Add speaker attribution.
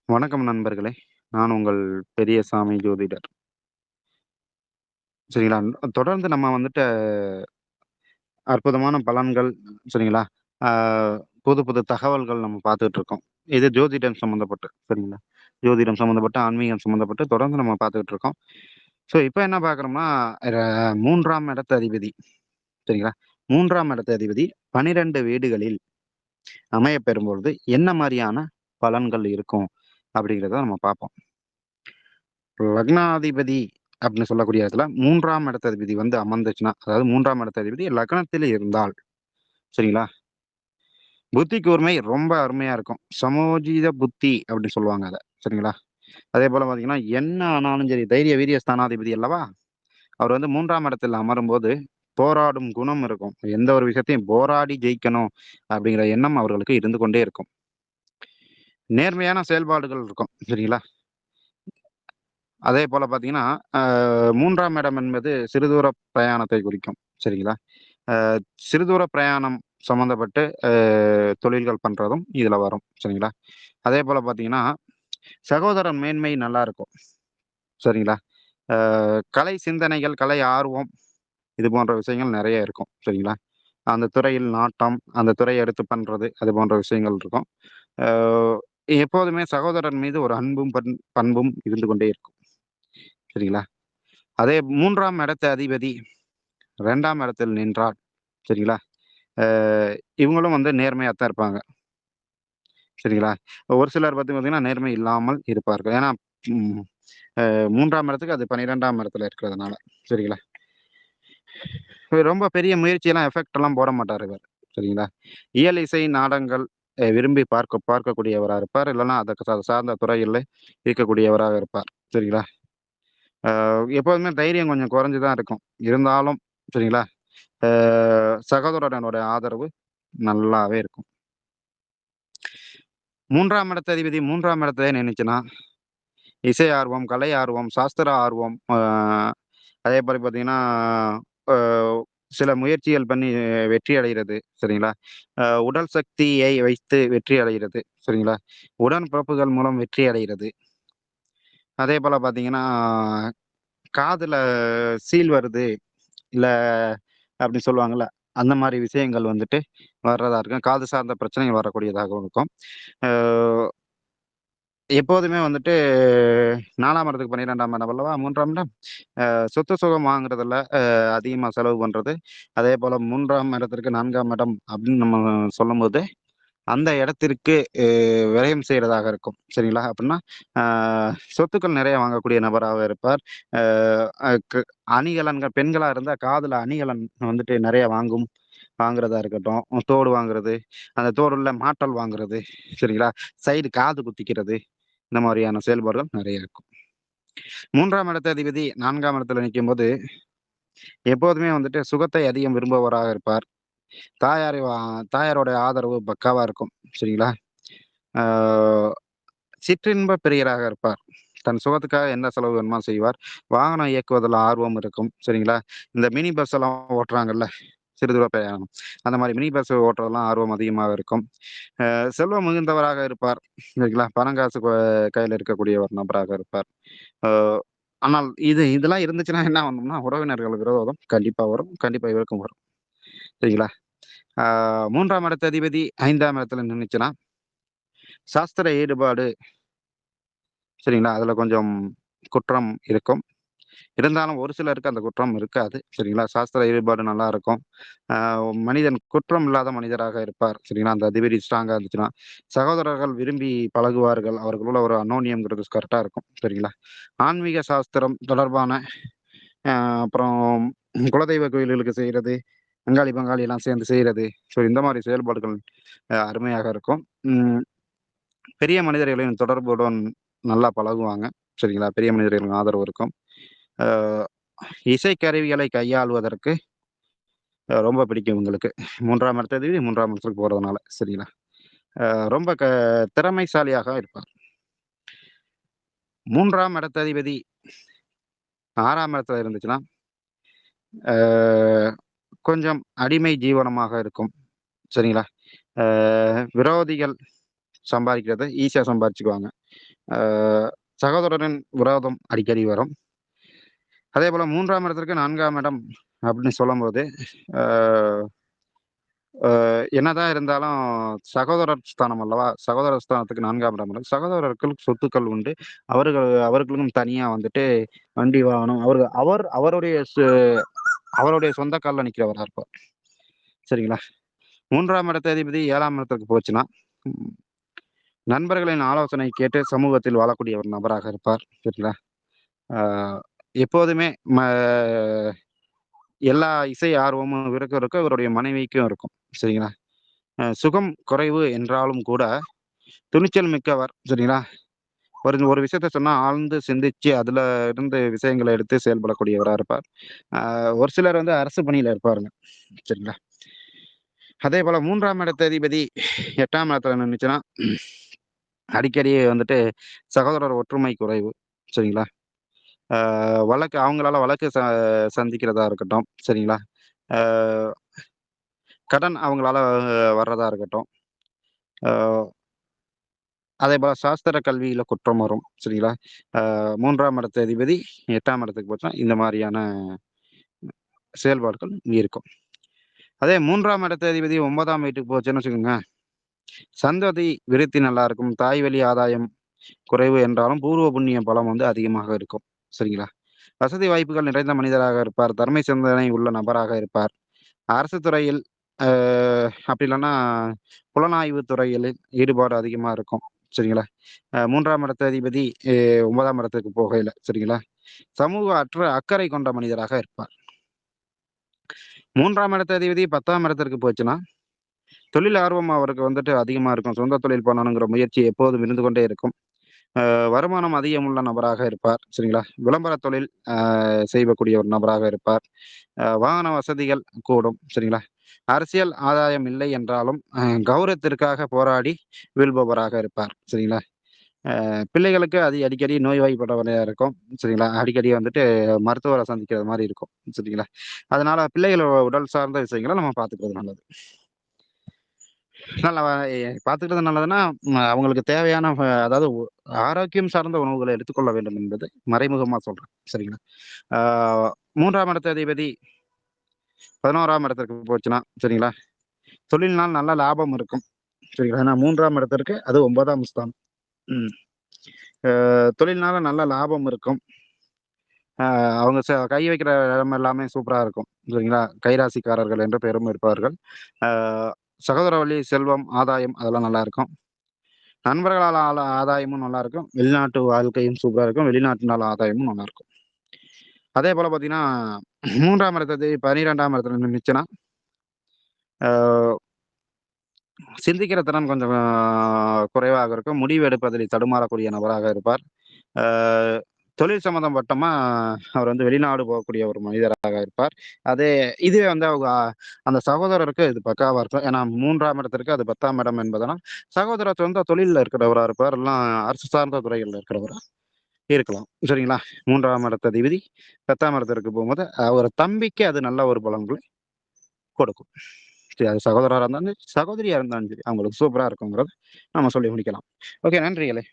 Speaker 1: வணக்கம் நண்பர்களே. நான் உங்கள் பெரியசாமி ஜோதிடர். சரிங்களா? தொடர்ந்து நம்ம வந்துட்டு அற்புதமான பலன்கள் சரிங்களா? ஆ புது புது தகவல்கள் நம்ம பார்த்துட்டு இருக்கோம். இது ஜோதிடம் சம்மந்தப்பட்டு சரிங்களா? ஜோதிடம் சம்மந்தப்பட்டு, ஆன்மீகம் சம்மந்தப்பட்டு தொடர்ந்து நம்ம பார்த்துக்கிட்டு இருக்கோம். ஸோ, இப்ப என்ன பார்க்குறோம்னா, ர 3ஆம் இடத்து அதிபதி சரிங்களா? 3ஆம் இடத்து அதிபதி 12 வீடுகளில் அமையப் பெறும்பொழுது என்ன மாரியான பலன்கள் இருக்கும்? அப்படிங்கிறத நம்ம பார்ப்போம். லக்னாதிபதி அப்படின்னு சொல்லக்கூடிய இடத்துல 3ஆம் இடத்ததிபதி வந்து அமர்ந்துச்சுன்னா, அதாவது 3ஆம் இடத்ததிபதி லக்னத்தில் இருந்தால், சரிங்களா? புத்தி கூர்மை ரொம்ப அருமையா இருக்கும். சமோஜித புத்தி அப்படின்னு சொல்லுவாங்க அத. சரிங்களா? அதேபோல பார்த்தீங்கன்னா, என்ன ஆனாலும் சரி தைரிய, வீரிய ஸ்தானாதிபதி அல்லவா? அவர் வந்து 3ஆம் இடத்தில் அமரும்போது, போராடும் குணம் இருக்கும். எந்த ஒரு விஷயத்தையும் போராடி ஜெயிக்கணும் அப்படிங்கிற எண்ணம் அவர்களுக்கு இருந்து கொண்டே இருக்கும். நேர்மையான செயல்பாடுகள் இருக்கும். சரிங்களா? அதேபோல பார்த்தீங்கன்னா, அ 3ஆம் இடம் என்பது சிறுதூர பிரயாணத்தை குறிக்கும். சரிங்களா? அ சிறுதூர பிரயாணம் சம்மந்தப்பட்டு தொழில்கள் பண்றதும் இதுல வரும். சரிங்களா? அதேபோல பார்த்தீங்கன்னா, சகோதரர் மேன்மை நல்லா இருக்கும். சரிங்களா? கலை சிந்தனைகள், கலை ஆர்வம் இது போன்ற விஷயங்கள் நெறைய இருக்கும். சரிங்களா? அந்த துறையில் நாட்டம், அந்த துறைய எடுத்து பண்றது, அது போன்ற விஷயங்கள் இருக்கும். அ எப்போதுமே சகோதரர் மீது ஒரு அன்பும், பண்பும் இருந்து கொண்டே இருக்கும். சரிங்களா? அதே 3ஆம் இடத்து அதிபதி 2ஆம் இடத்தில் நின்றால், சரிங்களா? அ இவங்களும் வந்து நேர்மையா தான் இருப்பாங்க. சரிங்களா? ஒரு சிலர் பார்த்தீங்கன்னா, நேர்மை இல்லாமல் இருப்பார்கள். ஏன்னா, ம் அ 3ஆம் இடத்துக்கு அது 12ஆம் இடத்துல இருக்கிறதுனால. சரிங்களா? இவர் ரொம்ப பெரிய முயற்சியெல்லாம் எஃபெக்ட் எல்லாம் போட மாட்டாரு இவர். சரிங்களா? இயல், இசை, நாடகங்கள் விரும்பி பார்க்கக்கூடியவரா இருப்பார். இல்லன்னா அத சார்ந்த துறையில இருக்கக்கூடியவராக இருப்பார். சரிங்களா? எப்போதுமே தைரியம் கொஞ்சம் குறைஞ்சு தான் இருக்கும். இருந்தாலும் சரிங்களா? அ சகோதரனுடைய ஆதரவு நல்லாவே இருக்கும். 3ஆம் இடத்து அதிபதி 3ஆம் இடத்திலே நின்னுச்சுன்னா, இசை ஆர்வம், கலை ஆர்வம், சாஸ்திர ஆர்வம், அதேமாரி பார்த்தீங்கன்னா, அ சில முயற்சிகள் பண்ணி வெற்றி அடைகிறது. சரிங்களா? உடல் சக்தியை வைத்து வெற்றி அடைகிறது. சரிங்களா? உடன்பிறப்புகள் மூலம் வெற்றி அடைகிறது. அதேபோல பார்த்தீங்கன்னா, காதுல சீழ் வருது, இல்ல அப்படி சொல்லுவாங்கல்ல, அந்த மாரி விஷயங்கள் வந்துட்டு வர்றதா இருக்கும். காது சார்ந்த பிரச்சனைகள் வரக்கூடியதாகவும் இருக்கும். அ எப்போதுமே வந்துட்டு 4ஆம் இடத்துக்கு 12ஆம் இடம் அல்லவா? 3ஆம் இடம். சொத்து சுகம் வாங்குறதுல அதிகமா செலவு பண்றது. அதேபோல 3ஆம் இடத்திற்கு 4ஆம் இடம் அப்படின்னு நம்ம சொல்லும்போது, அந்த இடத்திற்கு அ விரயம் செய்றதாக இருக்கும். சரிங்களா? அப்படின்னா, அ சொத்துக்கள் நிறைய வாங்கக்கூடிய நபராக இருப்பார். அ அ க அணிகலன்கள் பெண்களா இருந்தா காதுல அணிகலன் வந்துட்டு நெறைய வாங்குறதா இருக்கட்டும். தோடு வாங்குறது, அந்த தோடுல மாட்டல் வாங்குறது. சரிங்களா? சைடு காது குத்திக்கிறது. இந்த மாரியான செயல்பாடுகள் நெறைய இருக்கும். 3ஆம் இடத்து அதிபதி 4ஆம் இடத்துல நிக்கும்போது, எப்போதுமே வந்துட்டு சுகத்தை அதிகம் விரும்புபவராக இருப்பார். தாயாரை வா தாயாரோட ஆதரவு பக்காவா இருக்கும். சரிங்களா? ஆ சிற்றின்ப பிரியராக இருப்பார். தன் சுகத்துக்காக என்ன செலவு வேணுமோ செய்வார். வாகனம் இயக்குவதில ஆர்வம் இருக்கும். சரிங்களா? இந்த மினி பஸ் எல்லாம் ஓட்டுறாங்கல்ல, சிறுதூர பிரயாணம். அந்த மாரி மினி பஸ் ஓட்டுறதெல்லாம் ஆர்வம் அதிகமாக இருக்கும். செல்வம் மிகுந்தவராக இருப்பார். சரிங்களா? பணம் காசு கையில இருக்கக்கூடிய ஒரு நபராக இருப்பார். அ ஆனால் இதெல்லாம் இருந்துச்சுன்னா என்ன ஆகும்னா, உறவினர்கள் விரோதம் கண்டிப்பா வரும். கண்டிப்பா இவருக்கும் வரும். சரிங்களா? ஆ 3ஆம் இடத்து அதிபதி 5ஆம் இடத்துல நின்னுச்சுன்னா, சாஸ்திர ஈடுபாடு சரிங்களா? அதுல கொஞ்சம் குற்றம் இருக்கும். இருந்தாலும் ஒரு சிலருக்கு அந்த குற்றம் இருக்காது. சரிங்களா? சாஸ்திர ஈடுபாடு நல்லா இருக்கும். ஆ மனிதன் குற்றம் இல்லாத மனிதராக இருப்பார். சரிங்களா? அந்த அதிபதி ஸ்ட்ராங்கா இருந்துச்சுன்னா. சகோதரர்கள் விரும்பி பழகுவார்கள். அவர்களுக்குள்ள ஒரு அன்னோனியம்ங்கிறது கரெக்ட்டா இருக்கும். சரிங்களா? ஆன்மீக சாஸ்திரம் தொடர்பான அ அப்புறம் குலதெய்வ கோயில்களுக்கு செய்றது, அங்காளி, பங்காளி எல்லாம் சேர்ந்து செய்றது. ஸோ இந்த மாரி செயல்பாடுகள் அருமையாக இருக்கும். ம் பெரிய மனிதர்களின் தொடர்புடன் நல்லா பழகுவாங்க. சரிங்களா? பெரிய மனிதர்களின் ஆதரவு இருக்கும். அ இசைக்கருவிகளை கையாளுவதற்கு ரொம்ப பிடிக்கும் இவங்களுக்கு. 3ஆம் இடத்ததிபதி 3ஆம் இடத்துக்கு போறதுனால. சரிங்களா? அ ரொம்ப திறமைசாலியாக இருப்பார். 3ஆம் இடத்ததிபதி 6ஆம் இடத்துல இருந்துச்சுன்னா, அ கொஞ்சம் அடிமை ஜீவனமாக இருக்கும். சரிங்களா? அ விரோதிகள் சம்பாதிக்கிறத ஈஸியா சம்பாரிச்சுக்குவாங்க. ஆ சகோதரரின் விரோதம் அடிக்கடி வரும். அதேபோல 3ஆம் இடத்திற்கு 4ஆம் இடம் அப்படின்னு சொல்லும்போது, ஆ என்னதான் இருந்தாலும் சகோதரர் ஸ்தானம் அல்லவா? சகோதரர் ஸ்தானத்துக்கு 4ஆம் இடம் இருக்கு. சகோதரர்களுக்கு சொத்துக்கள் உண்டு. அவர்களுக்கும் தனியா வந்துட்டு வண்டி, வாகனம் அவருடைய சொந்த கால்ல நிக்கிறவரா இருப்பார். சரிங்களா? 3ஆம் இடத்த அதிபதி 7ஆம் இடத்திற்கு போச்சுன்னா, ம் நண்பர்களின் ஆலோசனை கேட்டு சமூகத்தில் வாழக்கூடிய ஒரு நபராக இருப்பார். சரிங்களா? ஆ எப்போதுமே எல்லா இசை ஆர்வமும் இவருக்கு இவருடைய மனைவிக்கும் இருக்கும். சரிங்களா? சுகம் குறைவு என்றாலும் கூட துணிச்சல் மிக்கவர். சரிங்களா? ஒரு ஒரு விஷயத்த சொன்னா ஆழ்ந்து சிந்திச்சு அதுல இருந்து விஷயங்கள எடுத்து செயல்படக்கூடியவரா இருப்பார். ஒரு சிலர் வந்து அரசு பணியில இருப்பாருங்க. சரிங்களா? அதேபோல 3ஆம் இடத்த அதிபதி 8ஆம் இடத்துல நின்னுச்சுன்னா, அடிக்கடி வந்துட்டு சகோதரர் ஒற்றுமை குறைவு. சரிங்களா? ஆ அவங்களால வழக்கு சந்திக்கிறதா இருக்கட்டும். சரிங்களா? ஆ கடன் அவங்களால வர்றதா இருக்கட்டும். ஆ அதேபோல சாஸ்திர கல்வியில குற்றம் வரும். சரிங்களா? 3ஆம் இடத்து அதிபதி 8ஆம் இடத்துக்கு போச்சுன்னா, இந்த மாரியான செயல்பாடுகள் இருக்கும். அதே 3ஆம் இடத்து அதிபதி 9ஆம் வீட்டுக்கு போச்சுன்னு வச்சுக்கோங்க, சந்ததி விருத்தி நல்லா இருக்கும். தாய் வழி ஆதாயம் குறைவு என்றாலும், பூர்வ புண்ணிய பலம் வந்து அதிகமாக இருக்கும். சரிங்களா? வசதி வாய்ப்புகள் நிறைந்த மனிதராக இருப்பார். தர்மை சிந்தனை உள்ள நபராக இருப்பார். அரசு துறையில் அ அப்படி இல்லன்னா, புலனாய்வு துறையில் ஈடுபாடு அதிகமா இருக்கும். சரிங்களா? 3ஆம் இடத்து அதிபதி 9ஆம் இடத்துக்கு போகையில. சரிங்களா? சமூக அக்கறை கொண்ட மனிதராக இருப்பார். 3ஆம் இடத்து அதிபதி 10ஆம் இடத்திற்கு போச்சுன்னா, தொழில் ஆர்வம் அவருக்கு வந்துட்டு அதிகமா இருக்கும். சொந்த தொழில் பண்ணணுங்கிற முயற்சி எப்போதும் இருந்து கொண்டே இருக்கும். வருமானம் அதிகம் உள்ள நபராக இருப்பார். சரிங்களா? விளம்பர தொழில் செய்யக்கூடிய ஒரு நபராக இருப்பார். வாகன வசதிகள் கூடும். சரிங்களா? அரசியல் ஆதாயம் இல்லை என்றாலும், கௌரவத்திற்காக போராடி வெல்பவராக இருப்பார். சரிங்களா? பிள்ளைகளுக்கு அடிக்கடி நோய்வாய்ப்பட்டவரா இருக்கும். சரிங்களா? அடிக்கடி வந்துட்டு மருத்துவர சந்திக்கிற மாரி இருக்கும். சரிங்களா? அதனால பிள்ளைகளோட உடல் சார்ந்த விஷயங்கள நம்ம பார்த்துக்கிறது நல்லது. நல்லா பார்த்துக்கிறது நல்லதுன்னா, அவங்களுக்கு தேவையான அதாவது ஆரோக்கியம் சார்ந்த உணவுகள எடுத்துக்கொள்ள வேண்டும் என்பது மறைமுகமா சொல்றேன். சரிங்களா? ஆ 3ஆம் இடத்து அதிபதி 11ஆம் இடத்திற்கு போச்சுன்னா, சரிங்களா? தொழில்னால் நல்ல லாபம் இருக்கும். சரிங்களா? ஏன்னா 3ஆம் இடத்திற்கு அது 9ஆம் ஸ்தானம். ம். தொழில்னால நல்ல லாபம் இருக்கும். அ அவங்க கை வைக்கிற இடம் எல்லாமே சூப்பரா இருக்கும். சரிங்களா? கைராசிக்காரர்கள் என்ற பெயரும் இருப்பார்கள். ஆ சகோதர வழி செல்வம், ஆதாயம் அதெல்லாம் நல்லாருக்கும். நண்பர்களால ஆதாயமும் நல்லாருக்கும். வெளிநாட்டு வாழ்க்கையும் சூப்பரா இருக்கும். வெளிநாட்டினால ஆதாயமும் நல்லாருக்கும். அதேபோல பார்த்தீங்கன்னா, 3ஆம் இடத்தது 12ஆம் இடத்துல நின்னுச்சுன்னா, ஆ சிந்திக்கிற திறன் கொஞ்சம் குறைவாக இருக்கும். முடிவு எடுப்பதில் தடுமாறக்கூடிய நபராக இருப்பார். ஆ தொழில் சம்மந்தப்பட்டமா அவர் வந்து வெளிநாடு போகக்கூடிய ஒரு மனிதராக இருப்பார். அதே இதுவே வந்து அவங்க அந்த சகோதரருக்கு இது பக்காவா இருக்கும். ஏன்னா 3ஆம் இடத்திற்கு அது 10ஆம் இடம் என்பதனால், சகோதரர் சொந்த தொழில்ல இருக்கிறவரா இருப்பார். இல்லனா அரசு சார்ந்த துறைகள்ல இருக்கிறவரா இருக்கலாம். சரிங்களா? 3ஆம் இடத்த அதிபதி 10ஆம் இடத்திற்கு போகும்போது, அவர் தம்பிக்கு அது நல்ல ஒரு பலன்களை கொடுக்கும். சரி அது சகோதரரா இருந்தாலும் சரி, சகோதரியா இருந்தாலும் சரி, அவங்களுக்கு சூப்பரா இருக்குங்கிறத நம்ம சொல்லி முடிக்கலாம். ஓகே நன்றிகளே!